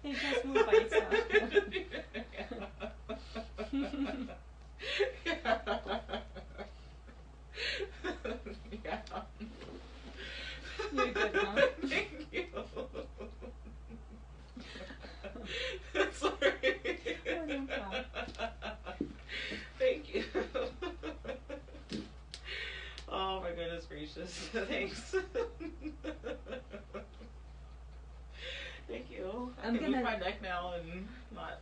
They just move by itself. Yeah. You're good, huh? Thank you. Sorry. Oh, no problem. Thank you. Oh my goodness gracious. Thanks. Thank you. I I'm can move gonna- my neck now and not